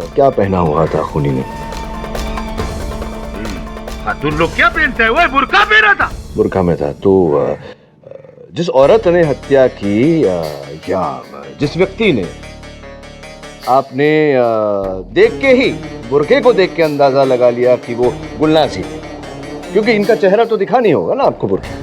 क्या पहना हुआ था खूनी ने? बहादुर लोग क्या पहनते हैं? वो बुर्का पहना था। बुर्का में था। तो जिस औरत ने हत्या की या जिस व्यक्ति ने, आपने देख के ही, बुर्के को देख के अंदाजा लगा लिया कि वो गुलनाज ही, क्योंकि इनका चेहरा तो दिखा नहीं होगा ना आपको बुर्के।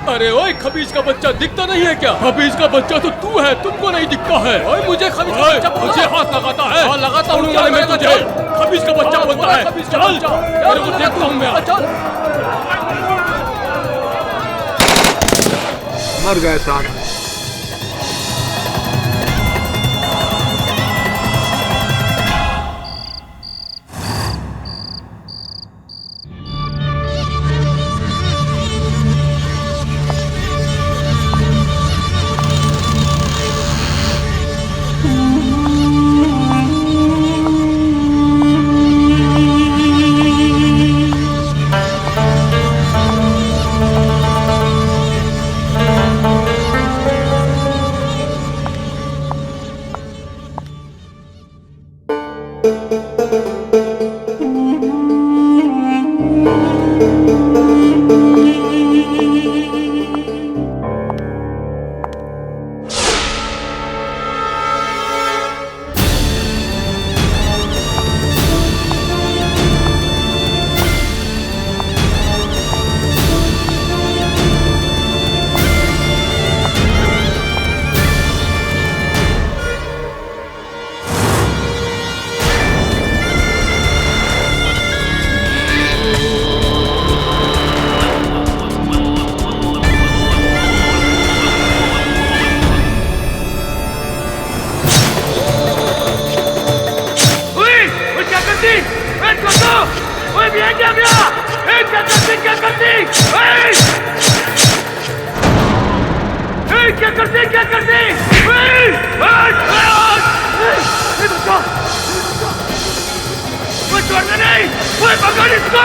अरे ओए, खबीज का बच्चा दिखता नहीं है क्या? खबीज का बच्चा तो तू है, तुमको नहीं दिखता है। ओए मुझे खबीज का बच्चा मुझे हाथ लगाता है। हाँ लगाता हूँ मैं तुझे। खबीज का बच्चा बोलता है। चल तेरे को देखता हूँ मैं। चल। मर गए सारा। क्या करते? वो छोड़ना नहीं, वो पकड़ इसको।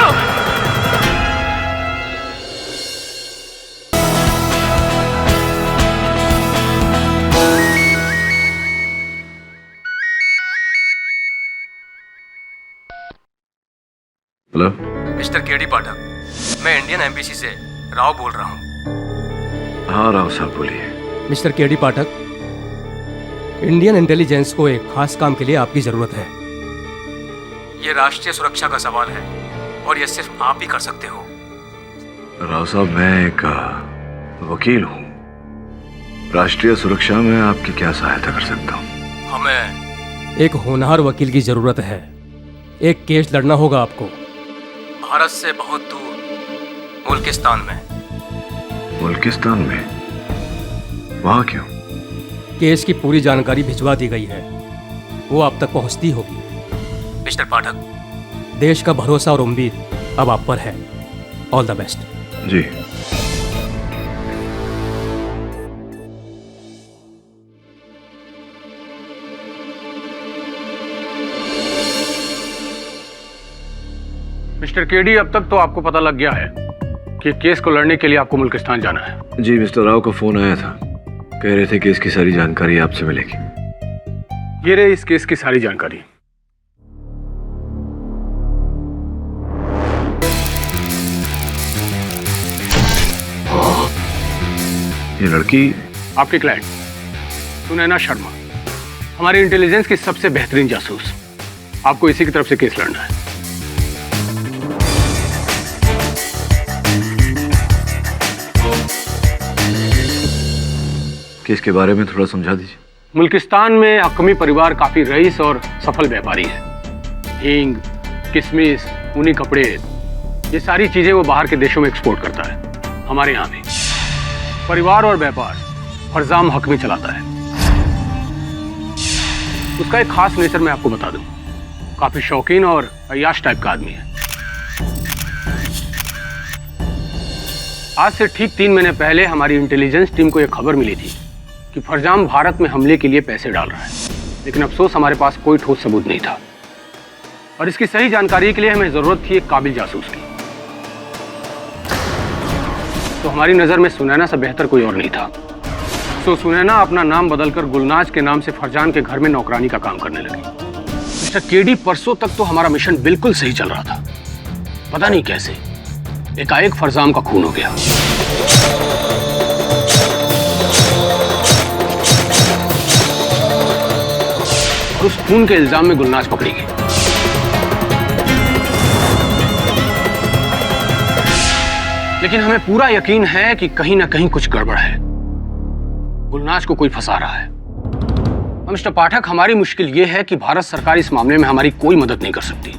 हेलो मिस्टर केडी पाठक, मैं इंडियन एम्बेसी से राव बोल रहा हूँ। हाँ राव साहब बोलिए। मिस्टर केडी पाठक, इंडियन इंटेलिजेंस को एक खास काम के लिए आपकी जरूरत है। ये राष्ट्रीय सुरक्षा का सवाल है और ये सिर्फ आप ही कर सकते हो। राव साहब मैं एक वकील हूँ। राष्ट्रीय सुरक्षा में आपकी क्या सहायता कर सकता हूँ? हमें एक होनहार वकील की जरूरत है। एक केस लड़ना होगा आपको, भारत से बहुत दूर मुल्किस्तान में। मुल्किस्तान में? वहाँ क्यों? केस की पूरी जानकारी भिजवा दी गई है, वो आप तक पहुंचती होगी। मिस्टर पाठक, देश का भरोसा और उम्मीद अब आप पर है। All the best. जी। मिस्टर केडी, अब तक तो आपको पता लग गया है कि केस को लड़ने के लिए आपको मुल्किस्तान जाना है। जी, मिस्टर राव का फोन आया था, कह रहे थे कि इसकी सारी जानकारी आपसे मिलेगी। ये रही इस केस की सारी जानकारी। ये लड़की आपके क्लाइंट सुनैना शर्मा, हमारी इंटेलिजेंस की सबसे बेहतरीन जासूस। आपको इसी की तरफ से केस लड़ना है। केस के बारे में थोड़ा समझा दीजिए। मुल्किस्तान में हक्मी परिवार काफी रईस और सफल व्यापारी है। हींग, किशमिश, ऊनी कपड़े, ये सारी चीजें वो बाहर के देशों में एक्सपोर्ट करता है। हमारे यहाँ भी परिवार और व्यापार फरजाम हक में चलाता है। उसका एक खास नेचर मैं आपको बता दूं। काफी शौकीन और अय्याश टाइप का आदमी है। आज से ठीक 3 महीने पहले हमारी इंटेलिजेंस टीम को यह खबर मिली थी कि फरजाम भारत में हमले के लिए पैसे डाल रहा है, लेकिन अफसोस हमारे पास कोई ठोस सबूत नहीं था और इसकी सही जानकारी के लिए हमें जरूरत थी एक काबिल जासूस की। तो हमारी नजर में सुनैना से बेहतर कोई और नहीं था। तो सुनैना अपना नाम बदलकर गुलनाज के नाम से फरजान के घर में नौकरानी का काम करने लगी। मिस्टर केडी, परसों तक तो हमारा मिशन बिल्कुल सही चल रहा था, पता नहीं कैसे एकाएक फरजाम का खून हो गया। और उस खून के इल्जाम में गुलनाज पकड़ी गई। लेकिन हमें पूरा यकीन है कि कहीं ना कहीं कुछ गड़बड़ है, गुलनाज को कोई फंसा रहा है। मिस्टर पाठक, हमारी मुश्किल यह है कि भारत सरकार इस मामले में हमारी कोई मदद नहीं कर सकती,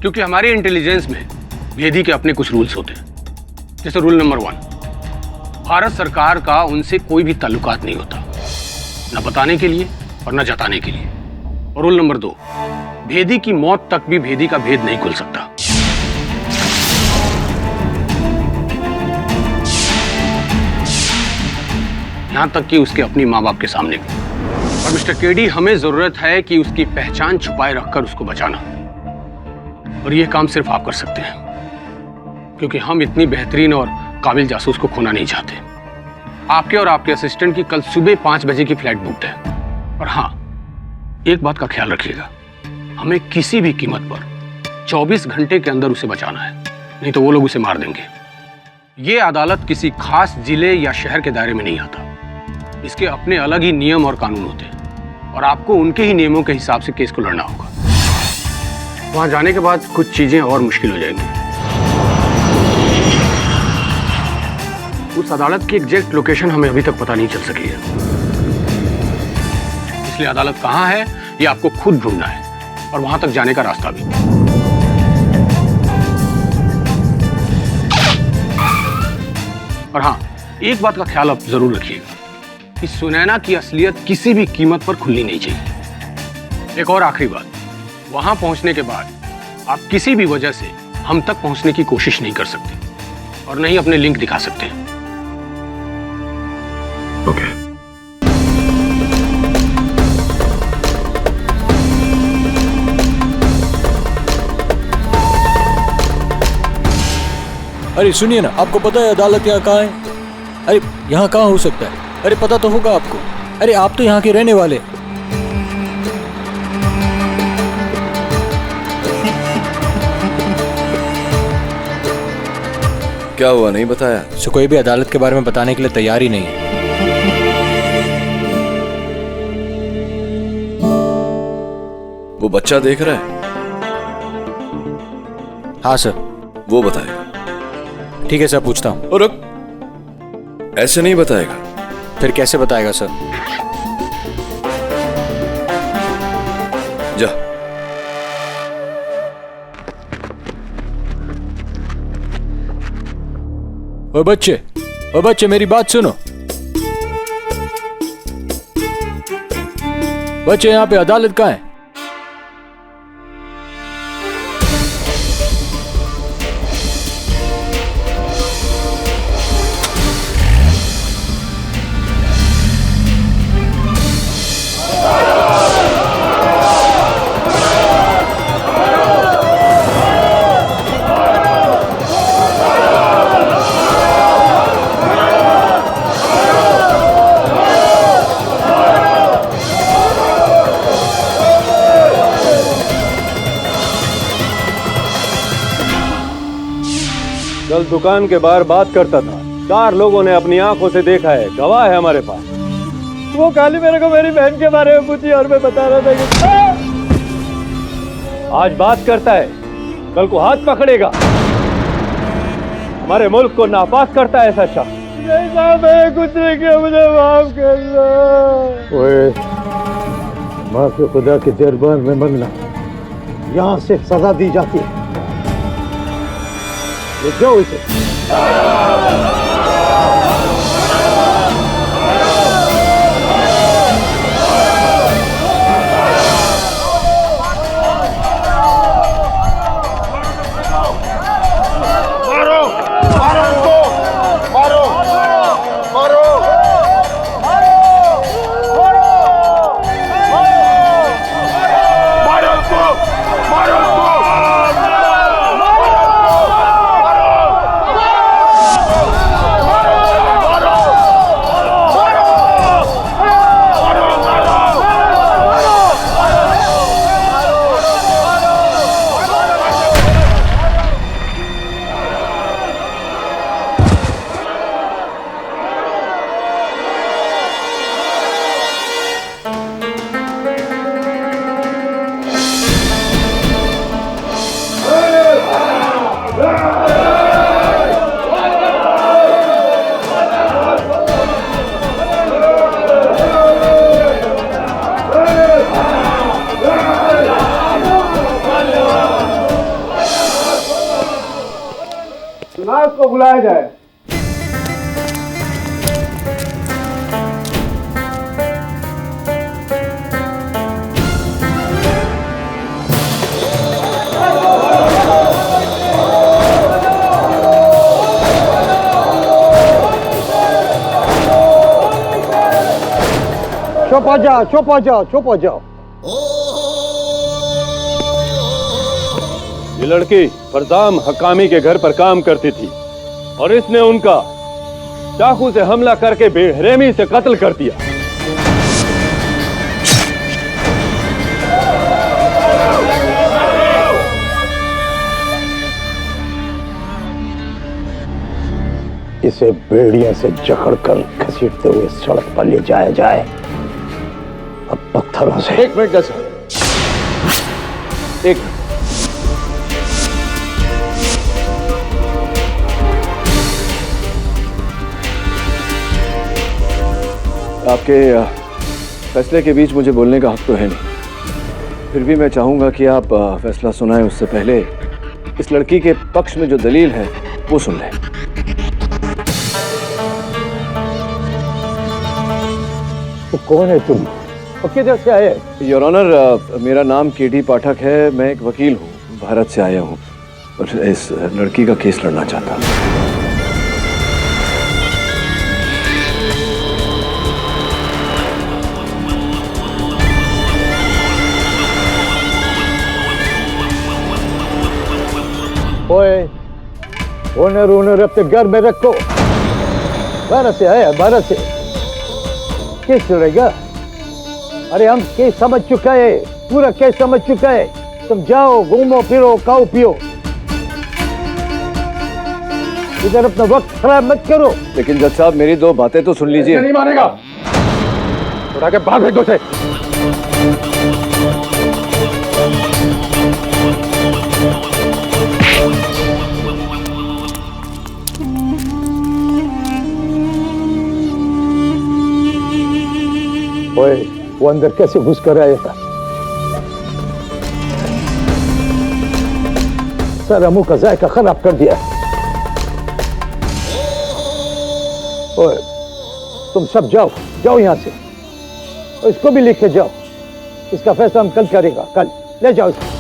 क्योंकि हमारे इंटेलिजेंस में भेदी के अपने कुछ रूल्स होते हैं। जैसे रूल नंबर 1, भारत सरकार का उनसे कोई भी ताल्लुकात नहीं होता, न बताने के लिए और न जताने के लिए। और रूल नंबर 2, भेदी की मौत तक भी भेदी का भेद नहीं खुल सकता। यहां तक कि उसके अपनी मां बाप के सामने भी। और मिस्टर केडी, हमें जरूरत है कि उसकी पहचान छुपाए रखकर उसको बचाना, और यह काम सिर्फ आप कर सकते हैं, क्योंकि हम इतनी बेहतरीन और काबिल जासूस को खोना नहीं चाहते। आपके और आपके असिस्टेंट की कल सुबह 5 बजे की फ्लाइट बुकड है। और हाँ, एक बात का ख्याल रखिएगा, हमें किसी भी कीमत पर 24 घंटे के अंदर उसे बचाना है, नहीं तो वो लोग उसे मार देंगे। ये अदालत किसी खास जिले या शहर के दायरे में नहीं आता, इसके अपने अलग ही नियम और कानून होते हैं, और आपको उनके ही नियमों के हिसाब से केस को लड़ना होगा। वहां जाने के बाद कुछ चीजें और मुश्किल हो जाएंगी। उस अदालत की एग्जैक्ट लोकेशन हमें अभी तक पता नहीं चल सकी है, इसलिए अदालत कहां है ये आपको खुद ढूंढना है, और वहां तक जाने का रास्ता भी। और हाँ, एक बात का ख्याल आप जरूर रखिएगा कि सुनैना की असलियत किसी भी कीमत पर खुलनी नहीं चाहिए। एक और आखिरी बात, वहां पहुंचने के बाद आप किसी भी वजह से हम तक पहुंचने की कोशिश नहीं कर सकते, और नहीं अपने लिंक दिखा सकते। ओके। अरे सुनिए ना, आपको पता है अदालत यहाँ कहाँ है? अरे यहाँ कहाँ हो सकता है? अरे पता तो होगा आपको। अरे आप तो यहाँ के रहने वाले। क्या हुआ, नहीं बताया? सो कोई भी अदालत के बारे में बताने के लिए तैयार ही नहीं है। वो बच्चा देख रहा है? हाँ सर। वो बताएगा। ठीक है सर, पूछता हूँ। और ऐसे नहीं बताएगा। फिर कैसे बताएगा सर? जा। ओ बच्चे मेरी बात सुनो। बच्चे, यहाँ पे अदालत कहाँ है? कल दुकान के बाहर बात करता था, 4 लोगों ने अपनी आंखों से देखा है, गवाह है हमारे पास। वो काली मेरे को मेरी बहन के बारे में पूछी और मैं बता रहा था कि आज बात करता है, कल को हाथ पकड़ेगा। हमारे मुल्क को नापाक करता है ऐसा शख्स। नहीं साहब, मैं कुछ नहीं किया, मुझे माफ कर दो। ओए, माफी खुदा के दरबार में मांगना, यहाँ से सजा दी जाती है। जाओ इसे। गुलनाज को बुलाया जाए। चुप हो जाओ, चुप हो जाओ, चुप हो जाओ। ये लड़की फरजाम हकामी के घर पर काम करती थी और इसने उनका चाकू से हमला करके बेरहमी से कत्ल कर दिया। इसे बेड़ियों से जकड़कर घसीटते हुए सड़क पर ले जाया जाए। अब पत्थरों से। एक मिनट सर, एक मिनट। आपके फैसले के बीच मुझे बोलने का हक तो है नहीं, फिर भी मैं चाहूंगा कि आप फैसला सुनाएं उससे पहले इस लड़की के पक्ष में जो दलील है वो सुन लें। तो कौन है तुम और किधर से आए? योर ऑनर, मेरा नाम केडी पाठक है। मैं एक वकील हूँ, भारत से आया हूँ और इस लड़की का केस लड़ना चाहता हूँ। ओए, ओनर अपने घर में रखो। भारत से आया, भारत से केस लड़ेगा। अरे हम केस समझ चुका है, पूरा केस समझ चुका है। तुम जाओ, घूमो फिरो, खाओ पियो, इधर अपना वक्त खराब मत करो। लेकिन जज साहब, मेरी दो बातें तो सुन लीजिए। नहीं मानेगा, उठा के बाहर फेंको उसे। ओए, वो अंदर कैसे घुस कर आया था? सारा मुंह का जायका खराब कर दिया। ओए, तुम सब जाओ, जाओ यहां से। और इसको भी लिख के जाओ। इसका फैसला हम कल करेगा, कल। ले जाओ इसको।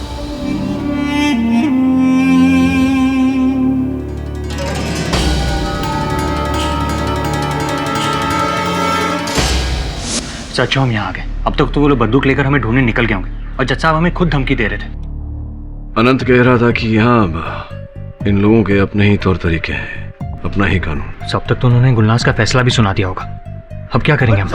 चाचा, हम यहाँ आ गए। अब तक तो वो लोग बंदूक लेकर हमें ढूंढने निकल गए होंगे और जज साहब हमें खुद धमकी दे रहे थे। अनंत कह रहा था कि यहाँ इन लोगों के अपने ही तौर तरीके हैं, अपना ही कानून। सब तक तो उन्होंने गुलनाज का फैसला भी सुना दिया होगा। अब क्या करेंगे हम?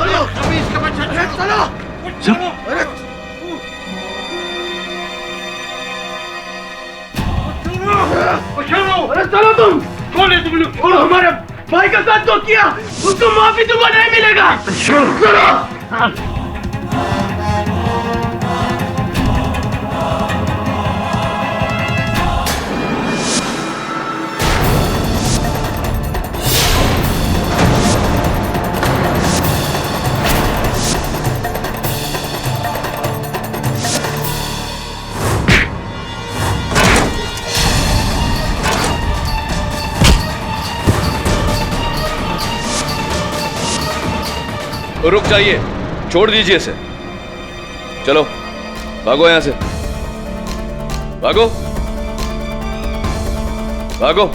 अरे चलो तुम। कौन है तुम लोग? और हमारे भाई का साथ तो किया, उसको माफी तुमको नहीं मिलेगा। चलो। रुक जाइए, छोड़ दीजिए इसे। चलो भागो यहां से, भागो भागो,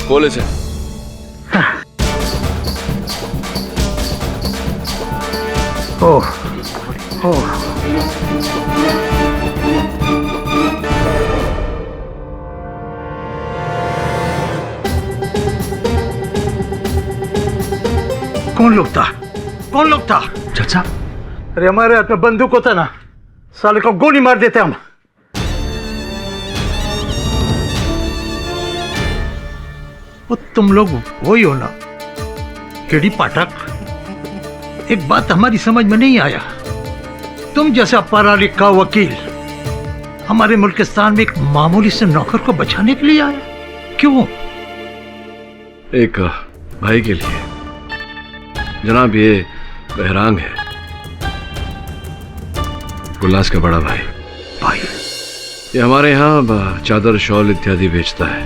खोल इसे। ओह, ओह। कौन लोग था? कौन लोग था? चाचा, अरे हमारे हाथ में बंदूक होता ना, साले को गोली मार देते हम। वो तुम लोग वही हो ना, केडी पाठक? एक बात हमारी समझ में नहीं आया। तुम जैसा पढ़ा लिखा वकील हमारे मुल्किस्तान में एक मामूली से नौकर को बचाने के लिए आया, क्यों? एक भाई के लिए जनाब। ये बहरांग है, गुलनाज का बड़ा भाई। भाई? ये हमारे यहाँ चादर, शॉल इत्यादि बेचता है।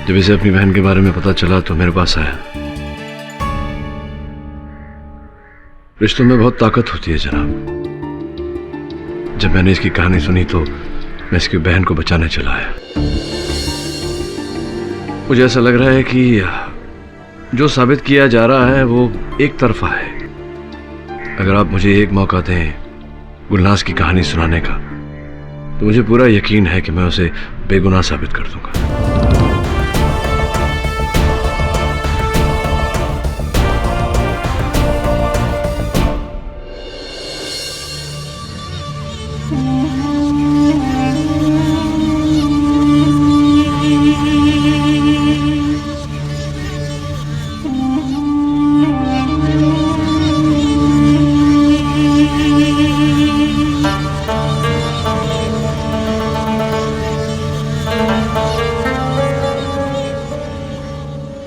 जब इसे अपनी बहन के बारे में पता चला तो मेरे पास आया। रिश्तों में बहुत ताकत होती है जनाब। जब मैंने इसकी कहानी सुनी तो मैं इसकी बहन को बचाने चला आया। मुझे ऐसा लग रहा है कि जो साबित किया जा रहा है वो एक तरफा है। अगर आप मुझे एक मौका दें गुलनाज की कहानी सुनाने का तो मुझे पूरा यकीन है कि मैं उसे बेगुनाह साबित कर दूंगा।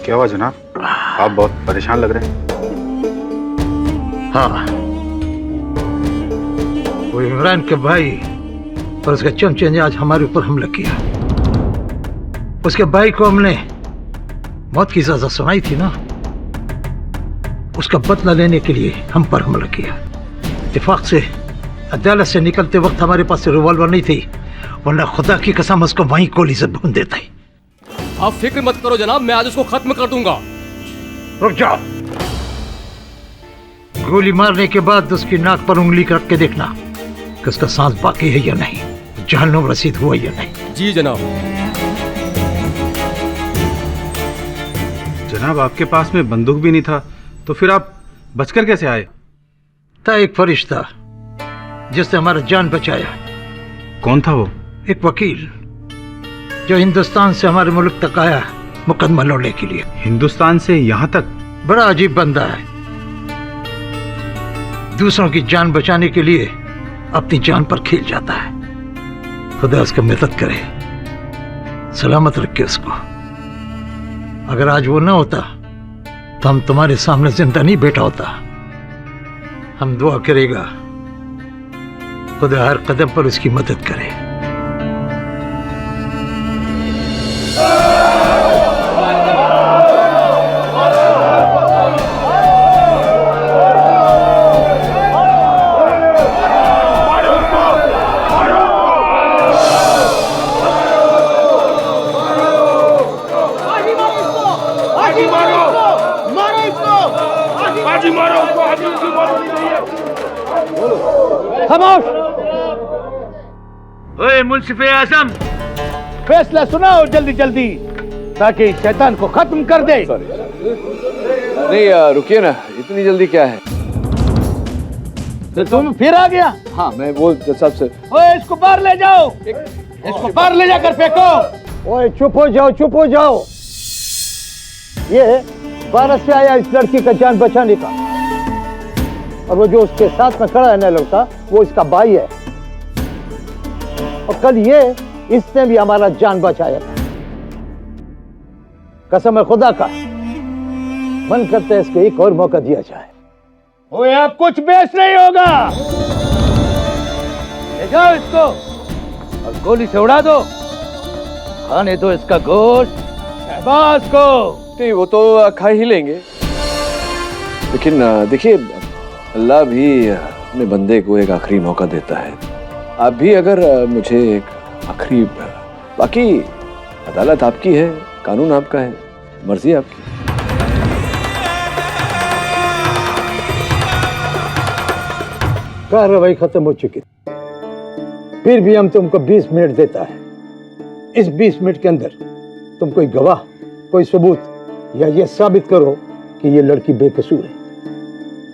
क्या हुआ जनाब? आप बहुत परेशान लग रहे हैं। हाँ, वो इमरान के भाई और उसके चमचे ने आज हमारे ऊपर हमला किया। उसके भाई को हमने मौत की सजा सुनाई थी ना, उसका बदला लेने के लिए हम पर हमला किया। इत्तेफाक से अदालत से निकलते वक्त हमारे पास रिवॉल्वर नहीं थी, वरना खुदा की कसम उसको वहीं गोली से भून देता ही। आप फिक्र मत करो जनाब, मैं आज उसको खत्म कर दूंगा। रुक जाओ। गोली मारने के बाद उसकी नाक पर उंगली रख के देखना कि उसका सांस बाकी है या नहीं, जहन्नुम रसीद हुआ या नहीं। जी जनाब। जनाब आपके पास में बंदूक भी नहीं था, तो फिर आप बचकर कैसे आए? था एक फरिश्ता जिसने हमारा जान बचाया। कौन था वो? एक वकील जो हिंदुस्तान से हमारे मुल्क तक आया मुकदमा लड़ने के लिए। हिंदुस्तान से यहाँ तक? बड़ा अजीब बंदा है। दूसरों की जान बचाने के लिए अपनी जान पर खेल जाता है। खुदा उसका मदद करे, सलामत रखे उसको। अगर आज वो ना होता तो हम तुम्हारे सामने जिंदा नहीं बैठा होता। हम दुआ करेगा खुदा हर कदम पर उसकी मदद करे। खामोश! ओए मुंसिफ आजम, फैसला सुनाओ जल्दी जल्दी ताकि इस शैतान को खत्म कर दे। नहीं रुकिए ना, इतनी जल्दी क्या है? तो तुम फिर आ गया? हाँ, मैं वो जज साहब से। ओए इसको बाहर ले जाओ, इसको बाहर ले जाकर फेंको। ओए चुप हो जाओ, चुप हो जाओ। ये भारत से आया इस लड़की का जान बचाने का, और वो जो उसके साथ में खड़ा है ना लड़का, वो इसका भाई है। और कल ये इसने भी हमारा जान बचाया था। कसम है खुदा का, मन करता है इसको एक और मौका दिया जाए। ओए अब कुछ बेस नहीं होगा। ले जाओ इसको और गोली से उड़ा दो। खाने दो इसका गोश्त शहबाज को। नहीं, वो तो खा ही लेंगे, लेकिन देखिए अल्लाह भी अपने बंदे को एक आखिरी मौका देता है। आप भी अगर मुझे एक आखिरी, बाकी अदालत आपकी है, कानून आपका है, मर्जी आपकी। कार्रवाई खत्म हो चुकी, फिर भी हम तुमको 20 मिनट देता है। इस 20 मिनट के अंदर तुम कोई गवाह, कोई सबूत या ये साबित करो कि ये लड़की बेकसूर है,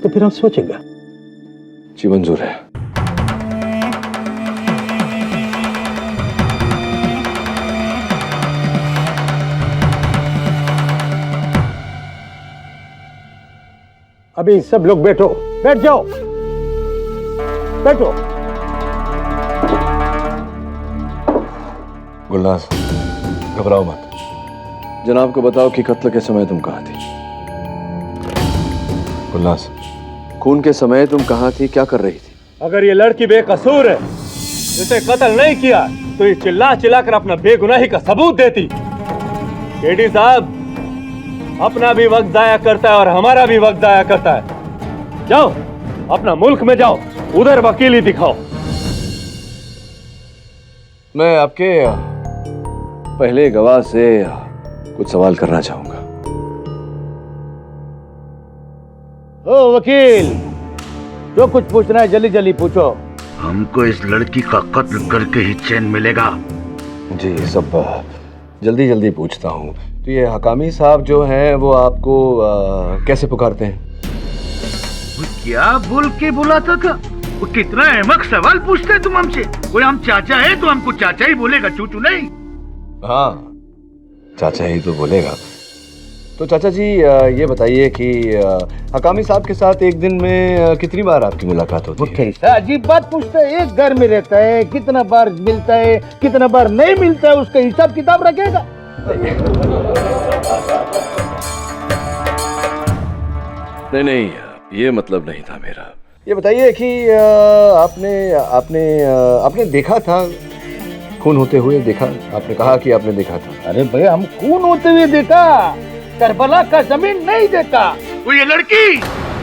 तो फिर हम सोचेंगे। जी मंजूर है। अभी सब लोग बैठो, बैठ जाओ, बैठो। गुलनाज, घबराओ मत। जनाब को बताओ कि कत्ल के समय तुम कहाँ थी। गुलनाज, खून के समय तुम कहाँ थी, क्या कर रही थी? अगर ये लड़की बेकसूर है, इसे कत्ल नहीं किया तो ये चिल्ला चिल्ला कर अपना बेगुनाही का सबूत देती। केडी साहब अपना भी वक्त जाया करता है और हमारा भी वक्त जाया करता है। जाओ अपना मुल्क में जाओ, उधर वकीली दिखाओ। मैं आपके पहले गवाह से कुछ सवाल करना चाहूंगा। ओ वकील, जो कुछ पूछना है जल्दी जल्दी पूछो। हमको इस लड़की का कत्ल करके ही चैन मिलेगा। जी सब जल्दी जल्दी पूछता हूँ। तो ये हकामी साहब जो हैं वो आपको कैसे पुकारते हैं? वो क्या बोल के बुलाता था? वो कितना अहमक सवाल पूछते हैं तुम हमसे। कोई हम चाचा है तो हमको चाचा ही बोलेगा, चूचू नहीं। हाँ, चाचा ही तो बोलेगा। तो चाचा जी ये बताइए कि हकामी साहब के साथ एक दिन में कितनी बार आपकी मुलाकात होती है? कैसा अजीब बात पूछता है। एक घर में रहता है, कितना बार मिलता है, कितना बार नहीं मिलता है, उसका हिसाब किताब रखेगा। नहीं, ये मतलब नहीं था मेरा। ये बताइए कि आपने देखा था खून होते हुए? देखा? आपने कहा कि आपने देखा था। अरे भैया, हम खून होते हुए देखा, करबला का जमीन नहीं देखा। वो ये लड़की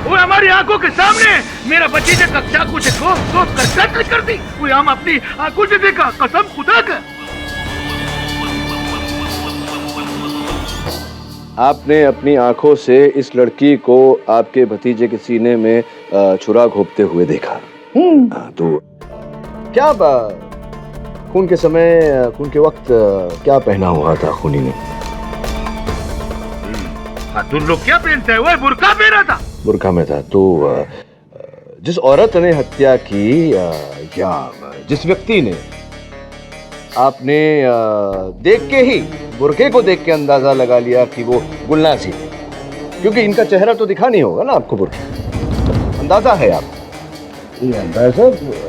वो हमारी आंखों के सामने मेरा भतीजा का चाकू से ठोक कर कत्ल कर दी। वो हम अपनी आंखों से देखा, कसम खुदा का। आपने अपनी आंखों से इस लड़की को आपके भतीजे के सीने में छुरा घोंपते हुए देखा। तो क्या खून के समय, खून के वक्त क्या पहना हुआ था खूनी ने? तुम लोग क्या पहनते हैं? वो बुर्का पहना था। बुर्का में था। तो जिस औरत ने हत्या की या जिस व्यक्ति ने, आपने देख के ही, बुर्के को देख के अंदाजा लगा लिया कि वो गुलनाज़ी है, क्योंकि इनका चेहरा तो दिखा नहीं होगा ना आपको बुर्के। अंदाजा है आप?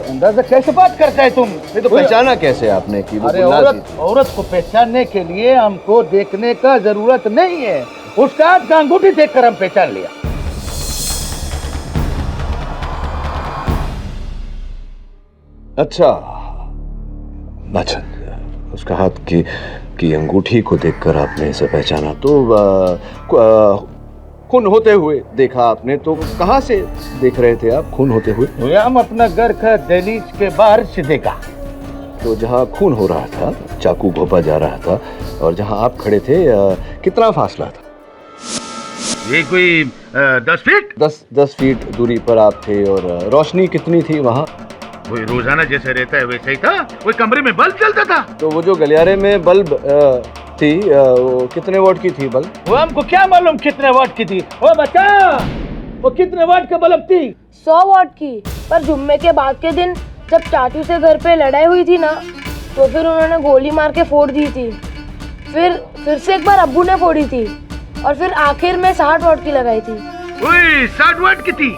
अंदाजा कैसे बात करता है तुम? नहीं तो पहचाना कैसे आपने कि वो गुलनाज़ी थी? औरत को पहचानने के लिए हमको देखने का जरूरत नहीं है, उसका हाथ का अंगूठी देखकर हम पहचान लिया। अच्छा, उसका हाथ की अंगूठी को देखकर आपने इसे पहचाना। तो खून होते हुए देखा आपने, तो कहाँ से देख रहे थे आप खून होते हुए? हम अपना घर का दहलीज के बाहर से देखा। तो जहाँ खून हो रहा था, चाकू घोंपा जा रहा था, और जहाँ आप खड़े थे कितना फासला था? ये कोई 10 फीट? 10 फीट दूरी पर आप थे। और रोशनी कितनी थी वहाँ? वो रोजाना जैसे रहता है वैसे ही था। वो कमरे में बल्ब चलता था। तो वो जो गलियारे में बल्ब थी, वो कितने वाट की थी बल्ब? वो हमको क्या मालूम कितने वाट की थी। ओ बच्चा, वो कितने वाट का बल्ब थी? 100 वाट की। पर जुम्मे के बाद के दिन जब चाचू से घर पे लड़ाई हुई थी ना, तो फिर उन्होंने गोली मार के फोड़ दी थी। फिर से एक बार अब्बू ने फोड़ी थी, और फिर आखिर में 60 वाट की लगाई थी। 60 वाट की थी?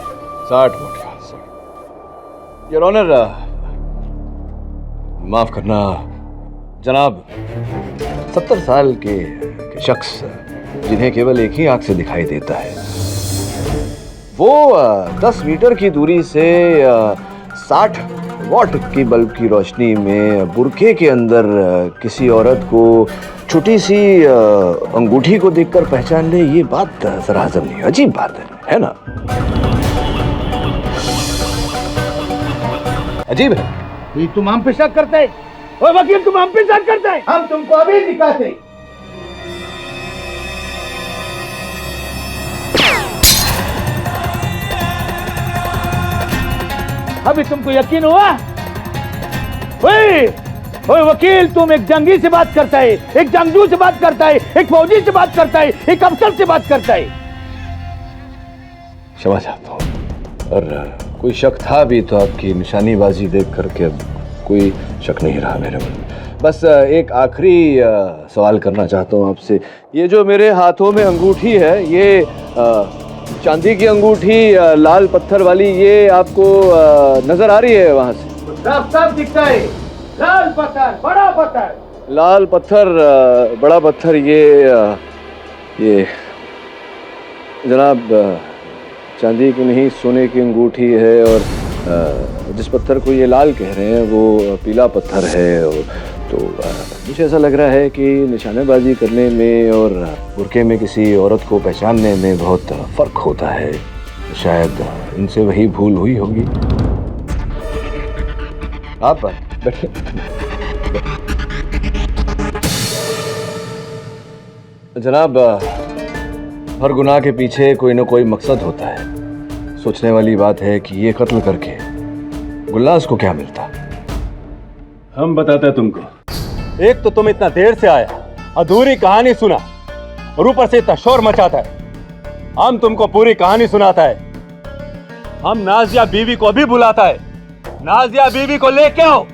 60 वाट। योर ऑनर, माफ करना जनाब, 70 साल के शख्स जिन्हें केवल एक ही आंख से दिखाई देता है, वो 10 मीटर की दूरी से 60 वाट की बल्ब की रोशनी में बुर्के के अंदर किसी औरत को छोटी सी अंगूठी को देखकर पहचान ले, ये बात जरा हजम नहीं। अजीब बात है ना? अजीब है। तुम हम पे शक करते है? ओ वकील, तुम हम पे शक करते है? हम तुमको अभी दिखाते। अभी तुमको यकीन हुआ? ओए वकील, तुम एक जंगी से बात करता है, एक जंगजू से बात करता है, एक फौजी से बात करता है, एक अफसर से बात करता है। क्षमा चाहता हूँ, और कोई शक था भी तो आपकी निशानीबाजी देख करके अब कोई शक नहीं रहा मेरे मन में। बस एक आखिरी सवाल करना चाहता हूँ आपसे। ये जो मेरे हाथों में अंगूठी है, ये चांदी की अंगूठी लाल पत्थर वाली, ये आपको नजर आ रही है वहाँ से? साफ दिखता है। लाल पत्थर, बड़ा पत्थर। लाल पत्थर, बड़ा पत्थर। ये जनाब चांदी की नहीं, सोने की अंगूठी है। और जिस पत्थर को ये लाल कह रहे हैं वो पीला पत्थर है। और तो मुझे ऐसा लग रहा है कि निशानेबाजी करने में और बुर्के में किसी औरत को पहचानने में बहुत फर्क होता है। शायद इनसे वही भूल हुई होगी। आप बैठे। जनाब, हर गुनाह के पीछे कोई ना कोई मकसद होता है। सोचने वाली बात है कि ये कत्ल करके गुलनाज को क्या मिलता। हम बताते हैं तुमको। एक तो तुम इतना देर से आया, अधूरी कहानी सुना और ऊपर से इतना शोर मचाता है। हम तुमको पूरी कहानी सुनाता है। हम नाजिया बीवी को भी बुलाता है। नाजिया बीवी को लेके आओ।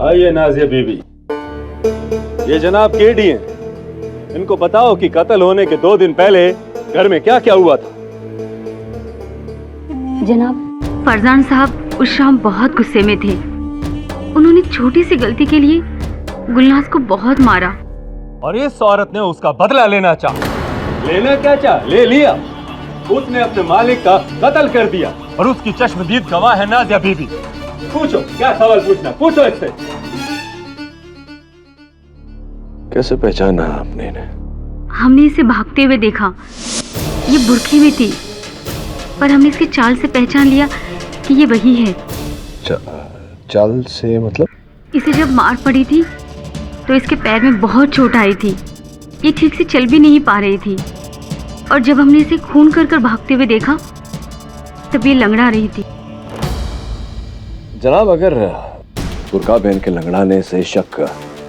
आइए नाजिया बीवी, ये जनाब केडी हैं। इनको बताओ कि कत्ल होने के 2 दिन पहले घर में क्या क्या हुआ था। जनाब, फरजान साहब उस शाम बहुत गुस्से में थे। उन्होंने छोटी सी गलती के लिए गुलनाज को बहुत मारा और इस औरत ने उसका बदला लेना चाहा। लेना क्या चाहा, ले लिया। उसने अपने मालिक का कत्ल कर दिया और उसकी चश्मदीद गवाह है नाजिया बीबी। पूछो, क्या सवाल पूछना, पूछो इससे। कैसे पहचाना आपने इन्हें? हमने इसे भागते हुए देखा। ये बुर्के में थी, पर हमने इसकी चाल से पहचान लिया कि ये वही है। चाल से मतलब? इसे जब मार पड़ी थी तो इसके पैर में बहुत चोट आई थी। ये ठीक से चल भी नहीं पा रही थी और जब हमने इसे खून कर कर भागते हुए देखा तब ये लंगड़ा रही थी। जनाब, अगर बुर्का पहन के लंगड़ाने से शक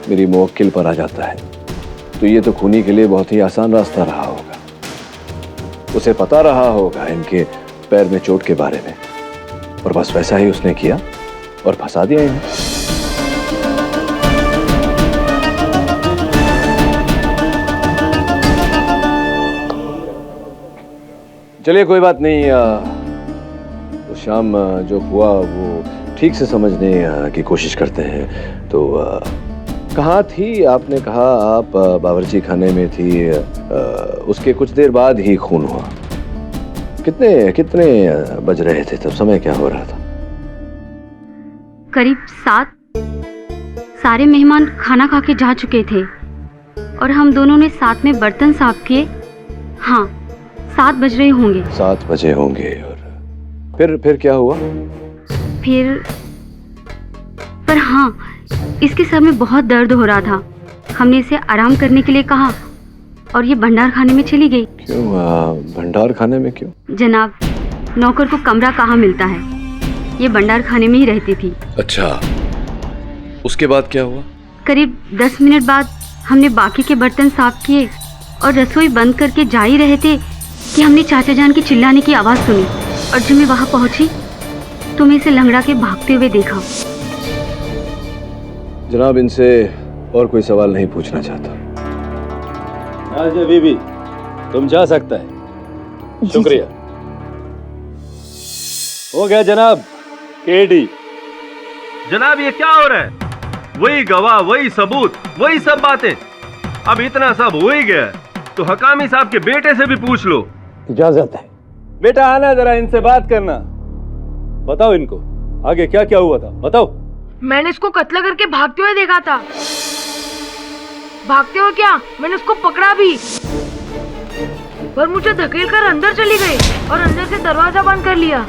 मेरी मुवक्किल पर आ जाता है तो ये तो खूनी के लिए बहुत ही आसान रास्ता रहा होगा। उसे पता रहा होगा इनके पैर में चोट के बारे में और बस वैसा ही उसने किया और फंसा दिया इन्हें। चलिए, कोई बात नहीं। उस शाम जो हुआ वो ठीक से समझने की कोशिश करते हैं। तो कहाँ थी? आपने कहा आप बावर्ची खाने में थी। उसके कुछ देर बाद ही खून हुआ। कितने बज रहे थे तब? समय क्या हो रहा था? करीब 7। सारे मेहमान खाना खा के जा चुके थे और हम दोनों ने साथ में बर्तन साफ किए। हाँ, 7 बज रहे होंगे। 7 बजे होंगे। और फिर क्या हुआ? पर हाँ, इसके सर में बहुत दर्द हो रहा था। हमने इसे आराम करने के लिए कहा और ये भंडार खाने में चली गई। क्यों? भंडार खाने में क्यों? जनाब, नौकर को कमरा कहाँ मिलता है, ये भंडार खाने में ही रहती थी। अच्छा, उसके बाद क्या हुआ? करीब 10 मिनट बाद हमने बाकी के बर्तन साफ किए और रसोई बंद करके जा ही रहे थे कि हमने चाचा जान की चिल्लाने की आवाज़ सुनी और जब मैं वहाँ पहुँची तो मैं इसे लंगड़ा के भागते हुए देखा। जनाब, इनसे और कोई सवाल नहीं पूछना चाहता। नाजिया बीबी, तुम जा सकता है। शुक्रिया। हो गया जनाब। केडी। जनाब, ये क्या हो रहा है? वही गवाह, वही सबूत, वही सब बातें। अब इतना सब हो ही गया तो हकामी साहब के बेटे से भी पूछ लो। इजाजत है। बेटा आना, जरा इनसे बात करना। बताओ इनको आगे क्या क्या हुआ था, बताओ। मैंने इसको कत्ल करके भागते हुए देखा था। भागते हुए क्या, मैंने उसको पकड़ा भी, पर मुझे धकेल कर अंदर चली गई और अंदर से दरवाजा बंद कर लिया।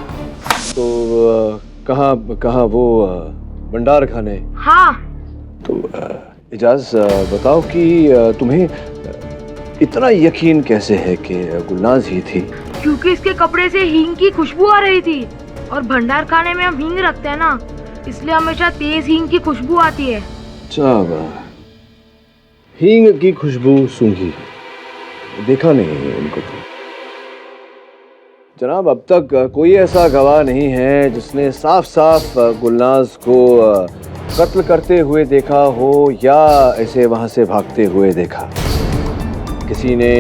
तो कहाँ वो भंडार खाने? हाँ। तो इजाज बताओ कि तुम्हें इतना यकीन कैसे है कि गुलनाज ही थी? क्योंकि इसके कपड़े से हींग की खुशबू आ रही थी और भंडार खाने में हम हींग रखते हैं ना, इसलिए हमेशा तेज हींग की खुशबू आती है। अच्छा, हींग की खुशबू सूंघी, देखा नहीं उनको तो। जनाब, अब तक कोई ऐसा गवाह नहीं है जिसने साफ साफ गुलनाज को कत्ल करते हुए देखा हो या ऐसे वहां से भागते हुए देखा। किसी ने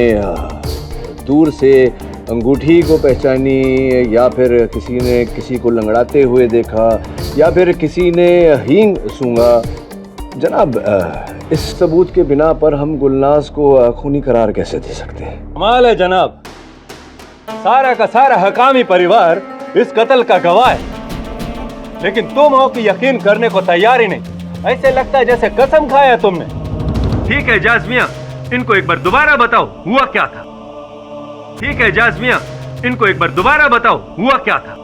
दूर से अंगूठी को पहचानी या फिर किसी ने किसी को लंगड़ाते हुए देखा या फिर किसी ने हींग सूंघा। जनाब, इस सबूत के बिना पर हम गुलनाज को खूनी करार कैसे दे सकते हैं? कमाल है जनाब, सारा का सारा हकामी परिवार इस कत्ल का गवाह है, लेकिन तुम हो कि यकीन करने को तैयार ही नहीं। ऐसे लगता है जैसे कसम खाया तुमने। ठीक है जाज मियां, इनको एक बार दोबारा बताओ हुआ क्या था। ठीक है जाज मियां, इनको एक बार दोबारा बताओ हुआ क्या था।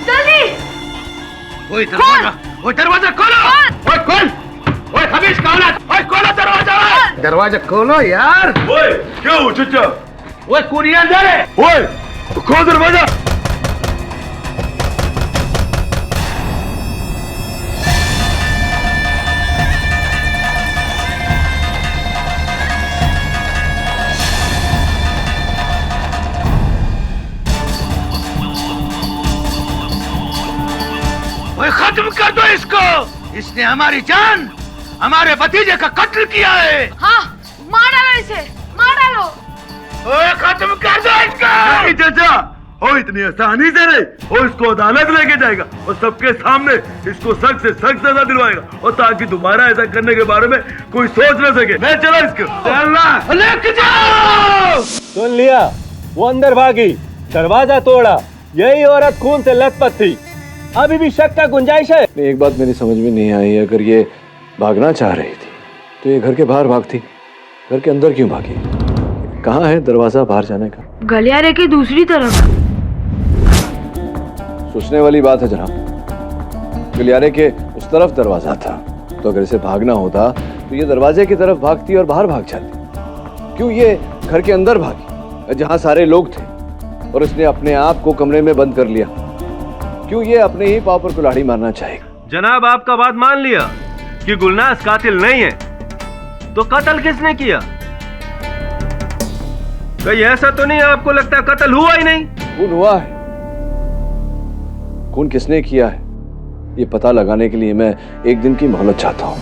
जल्दी ओए दरवाजा खोलो। ओए खोल। ओए हमीश का औलाद, ओए खोलो दरवाजा। दरवाजा खोलो यार। ओए क्या हुआ चचा? ओए कौन अंदर है? ओए खोल दरवाजा। ओए खत्म कर दो इसको। इसने हमारी जान, हमारे भतीजे का कत्ल किया है। हाँ, मार डालो इसे, मार डालो। ओए खत्म कर दो इसको। नहीं चाचा, ओ इतनी आसानी से नहीं। वो इसको अदालत लेके जाएगा और सबके सामने इसको सख्त से सख्त सजा दिलवाएगा, और ताकि दोबारा ऐसा करने के बारे में कोई सोच न सके। मैं चला इसको। चलना लेके जाओ। सुन लिया, वो अंदर भागी, दरवाजा तोड़ा। यही औरत खून से लथपथ थी। अभी भी शक का गुंजाइश है। एक बात मेरी समझ में नहीं आई, अगर ये भागना चाह रही थी तो ये घर के बाहर भागती, घर के अंदर क्यों भागी? कहाँ है दरवाजा बाहर जाने का? गलियारे की दूसरी तरफ। सोचने वाली बात है जनाब। गलियारे के उस तरफ दरवाजा था, तो अगर इसे भागना होता तो ये दरवाजे की तरफ भागती और बाहर भाग जाती। क्यों ये घर के अंदर भागी जहाँ सारे लोग थे, और इसने अपने आप को कमरे में बंद कर लिया? क्यों ये अपने ही पाँव पर कुल्हाड़ी मारना चाहेगा? जनाब आपका बात मान लिया कि गुलनाज कातिल नहीं है, तो कत्ल किसने किया? कहीं ऐसा तो नहीं आपको लगता कत्ल हुआ ही नहीं? खून हुआ है। खून किसने किया है ये पता लगाने के लिए मैं एक दिन की मोहलत चाहता हूँ।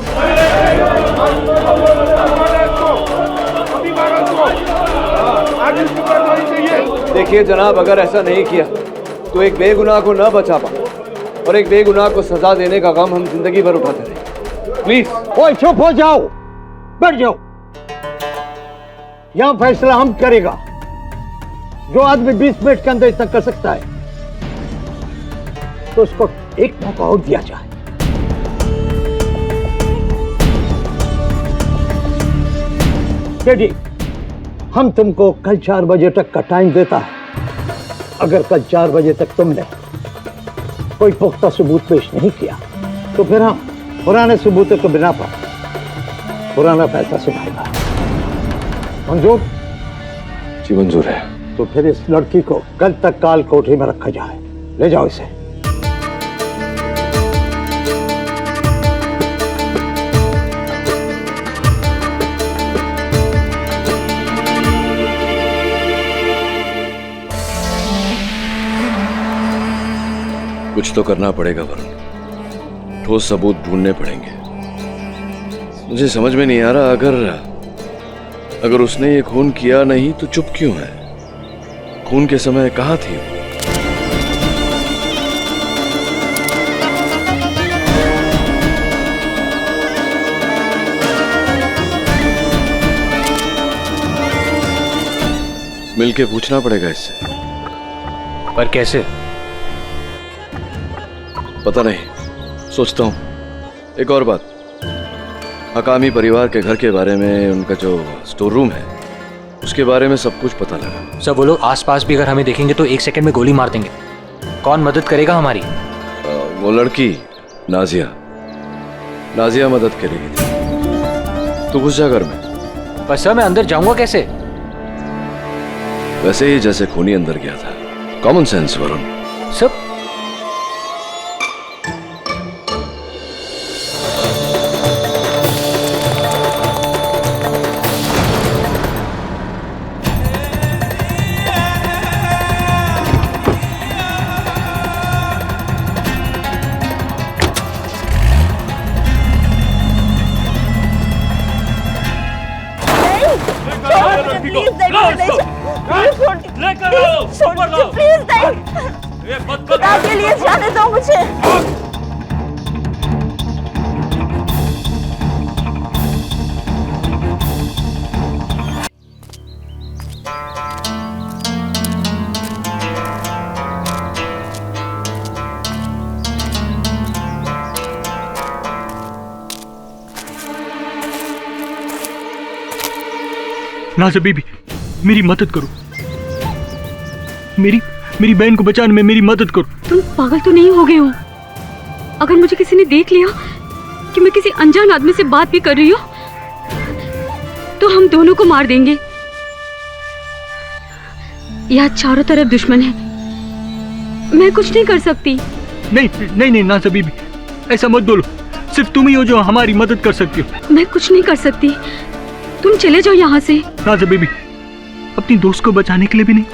देखिए जनाब, अगर ऐसा नहीं किया तो एक बेगुनाह को न बचा पाओ, और एक बेगुनाह को सजा देने का गम हम जिंदगी भर उठाते रहेंगे। प्लीज। ओए चुप हो जाओ, बैठ जाओ। यहां फैसला हम करेगा। जो आदमी 20 मिनट के अंदर इतना कर सकता है तो उसको एक मौका और दिया जाए। डैडी, हम तुमको कल 4 बजे तक का टाइम देता है। अगर कल 4 बजे तक तुमने कोई पुख्ता सबूत पेश नहीं किया तो फिर हम पुराने सबूतों के बिना पर पुराना फैसला सुनाएगा। मंजूर? जी मंजूर है। तो फिर इस लड़की को कल तक काल कोठरी में रखा जाए। ले जाओ इसे। कुछ तो करना पड़ेगा वरुण, ठोस सबूत ढूंढने पड़ेंगे। मुझे समझ में नहीं आ रहा, अगर उसने ये खून किया नहीं तो चुप क्यों है? खून के समय कहाँ थी वो? मिलके पूछना पड़ेगा इससे। पर कैसे? पता नहीं, सोचता हूँ। एक और बात, हकामी परिवार के घर के बारे में, उनका जो स्टोर रूम है उसके बारे में सब कुछ पता लगा। सर वो लोग आसपास भी अगर हमें देखेंगे तो 1 सेकंड में गोली मार देंगे। कौन मदद करेगा हमारी? वो लड़की नाजिया मदद करेगी। तू घुस जा घर में। पर सर मैं अंदर जाऊंगा कैसे? वैसे ही जैसे खूनी अंदर गया था। Common sense Varun. सब खुदा के लिए जाने दो मुझे। नाज़ा बीबी, मेरी मदद करो, मेरी बहन को बचाने में मेरी मदद करो। तुम पागल तो नहीं हो गए हो? अगर मुझे किसी ने देख लिया कि मैं किसी अनजान आदमी से बात भी कर रही हूँ तो हम दोनों को मार देंगे। यहाँ चारों तरफ दुश्मन है, मैं कुछ नहीं कर सकती। नहीं नाज़ा बीबी, ऐसा मत बोलो। सिर्फ तुम ही हो जो हमारी मदद कर सकती हो। मैं कुछ नहीं कर सकती, तुम चले जाओ यहाँ से। नाज़ा बीबी, अपनी दोस्त को बचाने के लिए भी नहीं।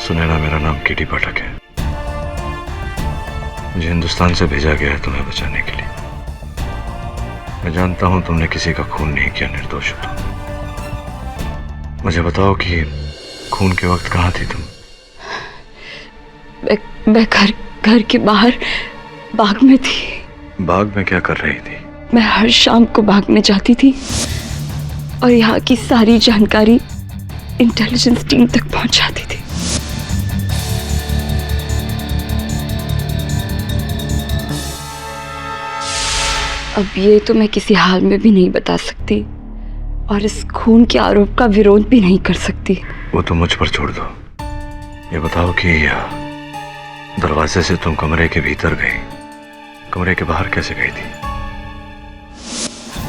सुनैना, मेरा नाम केटी पाठक है। मुझे हिंदुस्तान से भेजा गया है तुम्हें बचाने के लिए। मैं जानता हूं तुमने किसी का खून नहीं किया, निर्दोष हो तुम। मुझे बताओ कि खून के वक्त कहाँ थी तुम? मैं घर के बाहर बाग में थी। बाग में क्या कर रही थी? मैं हर शाम को बाग में जाती थी और यहाँ की सारी जानकारी इंटेलिजेंस टीम तक पहुंचाती थी। अब ये तो मैं किसी हाल में भी नहीं बता सकती और इस खून के आरोप का विरोध भी नहीं कर सकती। वो तो मुझ पर छोड़ दो। ये बताओ कि दरवाजे से तुम कमरे के भीतर गई, कमरे के बाहर कैसे गई थी?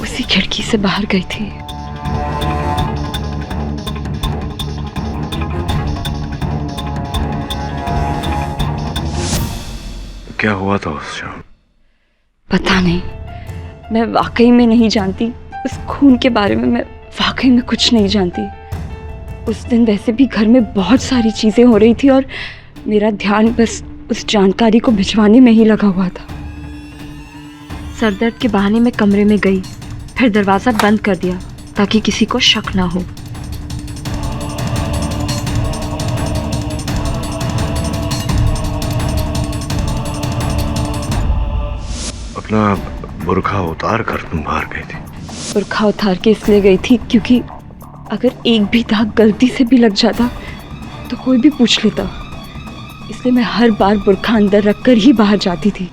उसी खिड़की से बाहर गई थी। क्या हुआ था उस शाम? पता नहीं, मैं वाकई में नहीं जानती। उस खून के बारे में मैं वाकई में कुछ नहीं जानती। उस दिन वैसे भी घर में बहुत सारी चीज़ें हो रही थी और मेरा ध्यान बस उस जानकारी को भिजवाने में ही लगा हुआ था। सरदर्द के बहाने मैं कमरे में गई, फिर दरवाज़ा बंद कर दिया ताकि किसी को शक ना हो। अपना बुर्खा उतार कर तुम बाहर गई थी? बुर्खा उतार के इसलिए गई थी क्योंकि अगर एक भी दाग गलती से भी लग जाता तो कोई भी पूछ लेता, इसलिए मैं हर बार बुर्खा अंदर रखकर ही बाहर जाती थी।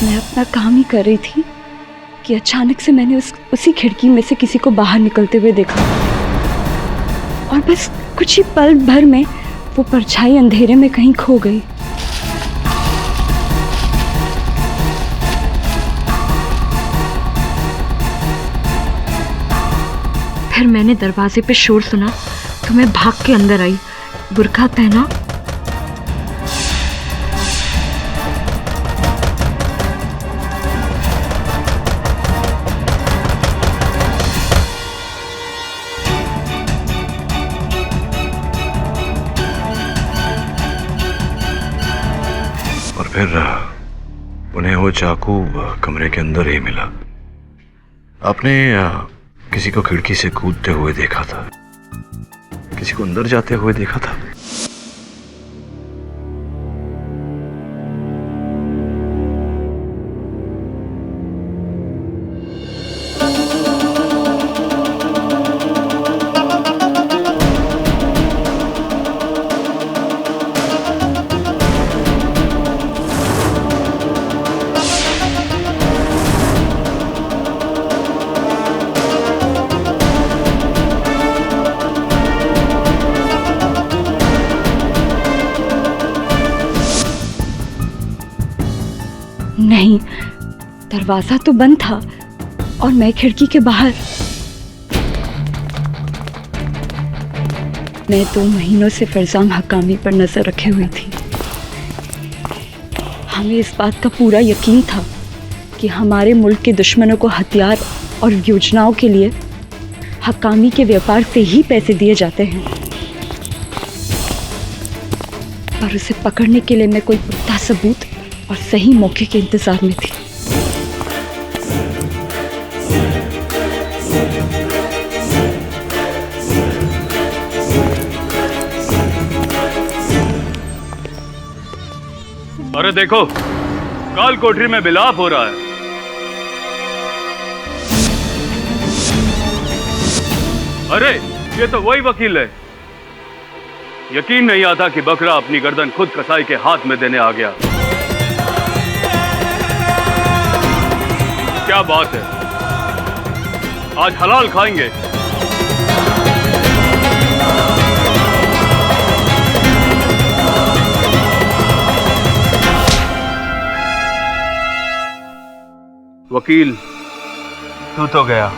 मैं अपना काम ही कर रही थी कि अचानक से मैंने उसी खिड़की में से किसी को बाहर निकलते हुए देखा और बस कुछ ही पल भर में वो परछाई अंधेरे में कहीं खो गई। फिर मैंने दरवाजे पे शोर सुना तो मैं भाग के अंदर आई, बुर्का पहना और फिर उन्हें वो चाकू कमरे के अंदर ही मिला। आपने किसी को खिड़की से कूदते हुए देखा था, किसी को अंदर जाते हुए देखा था? नहीं, दरवाजा तो बंद था और मैं खिड़की के बाहर। मैं 2 महीनों से फरजाम हकामी पर नजर रखे हुई थी। हमें इस बात का पूरा यकीन था कि हमारे मुल्क के दुश्मनों को हथियार और योजनाओं के लिए हकामी के व्यापार से ही पैसे दिए जाते हैं, पर उसे पकड़ने के लिए मैं कोई पुख्ता सबूत और सही मौके के इंतजार में थी। अरे देखो, काल कोठरी में विलाप हो रहा है। अरे ये तो वही वकील है। यकीन नहीं आता कि बकरा अपनी गर्दन खुद कसाई के हाथ में देने आ गया। क्या बात है, आज हलाल खाएंगे। वकील, तू तो गया।